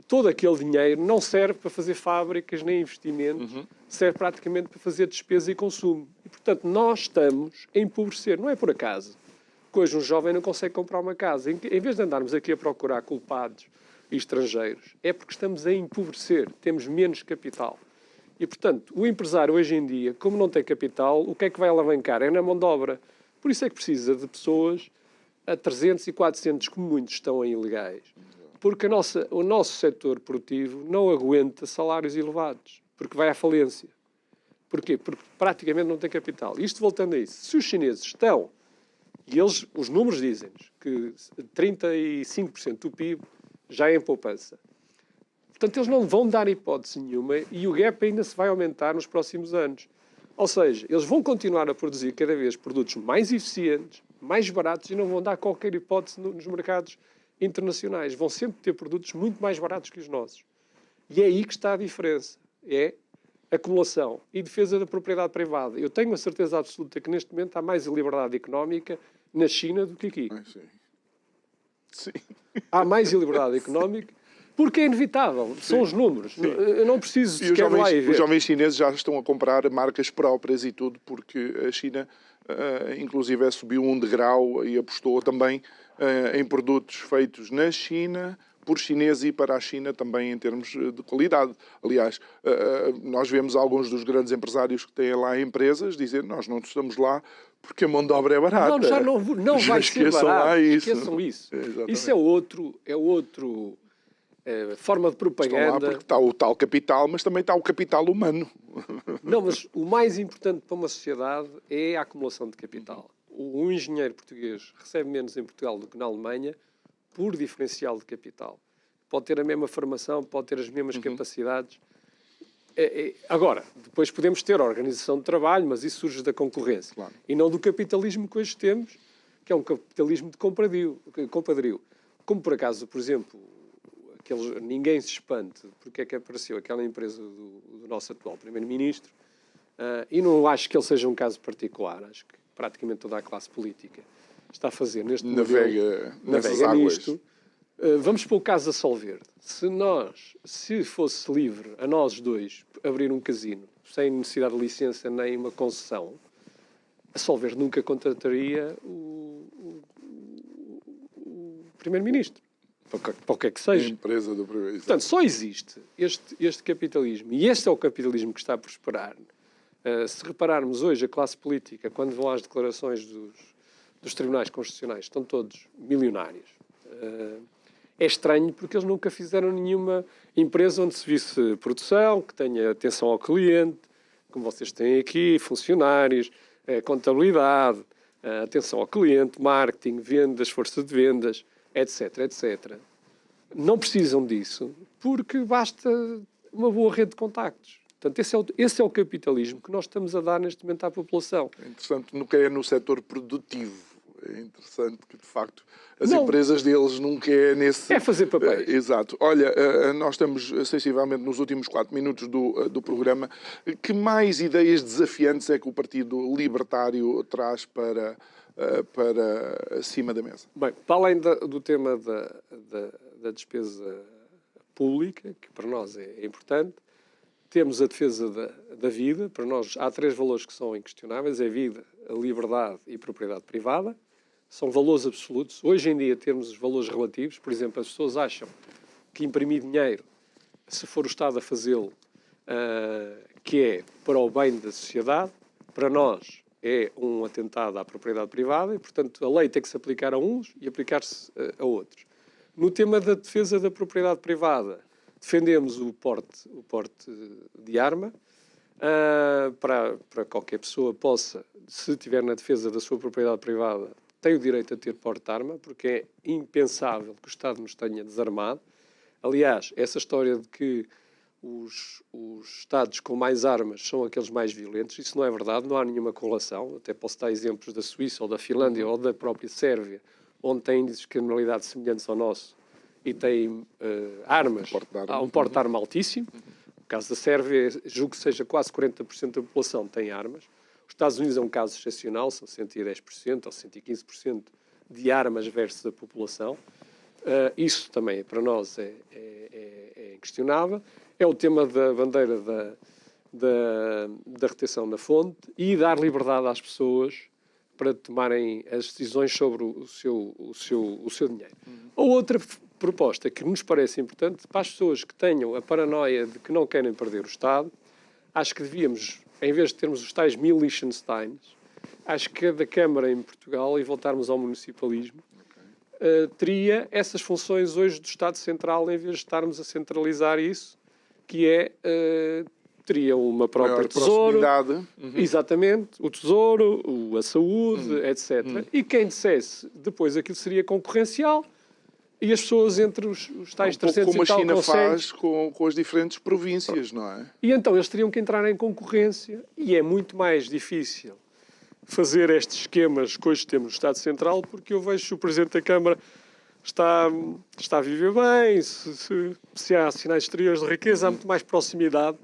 todo aquele dinheiro não serve para fazer fábricas nem investimentos, serve praticamente para fazer despesa e consumo. E, portanto, nós estamos a empobrecer. Não é por acaso que hoje um jovem não consegue comprar uma casa. Em vez de andarmos aqui a procurar culpados e estrangeiros, é porque estamos a empobrecer, temos menos capital. E, portanto, o empresário hoje em dia, como não tem capital, o que é que vai alavancar? É na mão de obra. Por isso é que precisa de pessoas a 300 e 400, como muitos estão em ilegais. Porque o nosso setor produtivo não aguenta salários elevados, porque vai à falência. Porquê? Porque praticamente não tem capital. Isto voltando a isso. Se os chineses estão, e os números dizem-nos que 35% do PIB já é em poupança. Portanto, eles não vão dar hipótese nenhuma e o gap ainda se vai aumentar nos próximos anos. Ou seja, eles vão continuar a produzir cada vez produtos mais eficientes, mais baratos e não vão dar qualquer hipótese nos mercados internacionais. Vão sempre ter produtos muito mais baratos que os nossos. E é aí que está a diferença. É acumulação e defesa da propriedade privada. Eu tenho a certeza absoluta que neste momento há mais liberdade económica na China do que aqui. Sim. Há mais liberdade económica porque é inevitável. São os números. Sim. Eu não preciso sequer lá e ver. Os jovens chineses já estão a comprar marcas próprias e tudo, porque a China, inclusive, subiu um degrau e apostou também em produtos feitos na China, por chineses e para a China também em termos de qualidade. Aliás, nós vemos alguns dos grandes empresários que têm lá empresas dizer nós não estamos lá porque a mão de obra é barata. Não, já não vai ser barato. Esqueçam isso. Isso é outro forma de propaganda. Estão lá porque está o tal capital, mas também está o capital humano. Não, mas o mais importante para uma sociedade é a acumulação de capital. Um engenheiro português recebe menos em Portugal do que na Alemanha por diferencial de capital. Pode ter a mesma formação, pode ter as mesmas capacidades. Agora, depois podemos ter a organização de trabalho, mas isso surge da concorrência. Claro. E não do capitalismo que hoje temos, que é um capitalismo de compadrio. Como, por acaso, por exemplo, ninguém se espante porque é que apareceu aquela empresa do nosso atual Primeiro-Ministro, e não acho que ele seja um caso particular, acho que praticamente toda a classe política está a fazer neste navega nisto. Vamos para o caso da Solverde. Se fosse livre a nós dois abrir um casino sem necessidade de licença nem uma concessão, a Solverde nunca contrataria o Primeiro-Ministro. Para o que é que seja. A empresa do primeiro. Portanto, só existe este capitalismo, e este é o capitalismo que está a prosperar. Se repararmos hoje a classe política, quando vão às declarações dos tribunais constitucionais, estão todos milionários. É estranho porque eles nunca fizeram nenhuma empresa onde se visse produção, que tenha atenção ao cliente, como vocês têm aqui, funcionários, contabilidade, atenção ao cliente, marketing, vendas, força de vendas, etc, etc. Não precisam disso porque basta uma boa rede de contactos. Portanto, esse é o capitalismo que nós estamos a dar neste momento à população. É interessante, nunca é no setor produtivo. É interessante que, de facto, as empresas deles nunca é nesse... É fazer papéis. Exato. Olha, nós estamos sensivelmente nos últimos 4 minutos do programa. Que mais ideias desafiantes é que o Partido Libertário traz para cima da mesa? Bem, para além do tema da despesa pública, que para nós é importante, temos a defesa da vida. Para nós há 3 valores que são inquestionáveis: a vida, a liberdade e a propriedade privada. São valores absolutos. Hoje em dia temos os valores relativos. Por exemplo, as pessoas acham que imprimir dinheiro, se for o Estado a fazê-lo, que é para o bem da sociedade. Para nós é um atentado à propriedade privada e, portanto, a lei tem que se aplicar a uns e aplicar-se a outros. No tema da defesa da propriedade privada, defendemos o porte de arma, para qualquer pessoa possa, se estiver na defesa da sua propriedade privada, tem o direito a ter porte de arma, porque é impensável que o Estado nos tenha desarmado. Aliás, essa história de que os Estados com mais armas são aqueles mais violentos, isso não é verdade, não há nenhuma correlação. Até posso dar exemplos da Suíça ou da Finlândia ou da própria Sérvia, onde têm índices de criminalidade semelhantes ao nosso e têm armas, há um porte de arma altíssimo. No caso da Sérvia, julgo que seja quase 40% da população tem armas. Os Estados Unidos é um caso excepcional, são 110% ou 115% de armas versus a população. Isso também, para nós, é inquestionável. É o tema da bandeira da retenção da fonte e dar liberdade às pessoas para tomarem as decisões sobre o seu dinheiro. A outra proposta que nos parece importante, para as pessoas que tenham a paranoia de que não querem perder o Estado, acho que devíamos, em vez de termos os tais 1000 Liechtensteins, acho que cada Câmara em Portugal, e voltarmos ao municipalismo, teria essas funções hoje do Estado Central, em vez de estarmos a centralizar isso, que é... teria uma própria tesouro, exatamente, o tesouro, a saúde, etc. E quem dissesse depois aquilo seria concorrencial e as pessoas entre os tais 300 como e tal a China faz com as diferentes províncias, não é? E então eles teriam que entrar em concorrência e é muito mais difícil fazer estes esquemas que hoje temos no Estado Central, porque eu vejo que o Presidente da Câmara está a viver bem, se há sinais exteriores de riqueza, há muito mais proximidade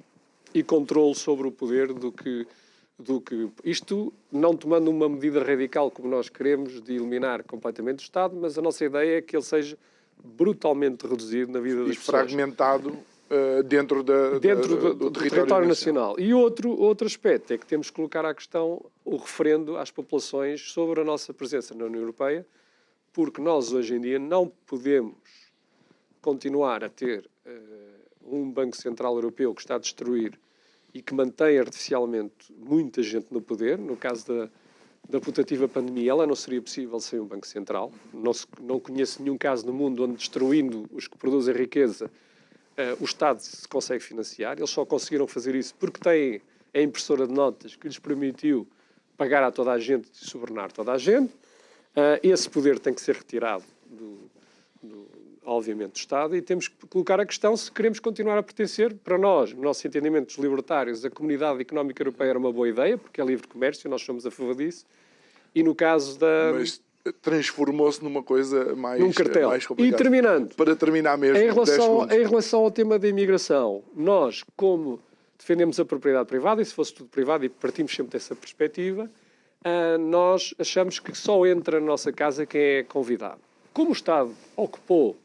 e controle sobre o poder do que isto, não tomando uma medida radical como nós queremos de eliminar completamente o Estado, mas a nossa ideia é que ele seja brutalmente reduzido na vida das pessoas. E fragmentado dentro do território nacional. E outro aspecto é que temos que colocar à questão o referendo às populações sobre a nossa presença na União Europeia, porque nós hoje em dia não podemos continuar a ter um Banco Central Europeu que está a destruir e que mantém artificialmente muita gente no poder. No caso da putativa pandemia, ela não seria possível sem um Banco Central. Não conheço nenhum caso no mundo onde, destruindo os que produzem riqueza, o Estado se consegue financiar. Eles só conseguiram fazer isso porque têm a impressora de notas que lhes permitiu pagar a toda a gente e subornar toda a gente. Esse poder tem que ser retirado obviamente, do Estado, e temos que colocar a questão se queremos continuar a pertencer. Para nós, no nosso entendimento dos libertários, a Comunidade Económica Europeia era uma boa ideia, porque é livre comércio, nós somos a favor disso. E no caso da... Mas transformou-se numa coisa mais, num cartel. Mais complicada. E terminando, para terminar mesmo, em relação ao tema da imigração, nós, como defendemos a propriedade privada, e se fosse tudo privado, e partimos sempre dessa perspectiva, nós achamos que só entra na nossa casa quem é convidado. Como o Estado ocupou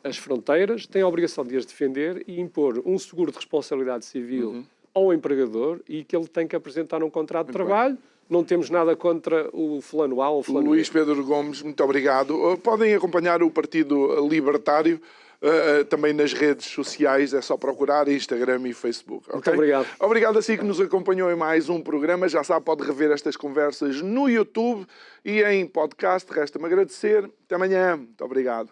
as fronteiras, tem a obrigação de as defender e impor um seguro de responsabilidade civil ao empregador e que ele tem que apresentar um contrato de trabalho. Não temos nada contra o fulano A ou o fulano B. Luís Pedro Gomes, muito obrigado. Podem acompanhar o Partido Libertário também nas redes sociais, é só procurar Instagram e Facebook. Muito obrigado. Obrigado a si que nos acompanhou em mais um programa. Já sabe, pode rever estas conversas no YouTube e em podcast. Resta-me agradecer. Até amanhã. Muito obrigado.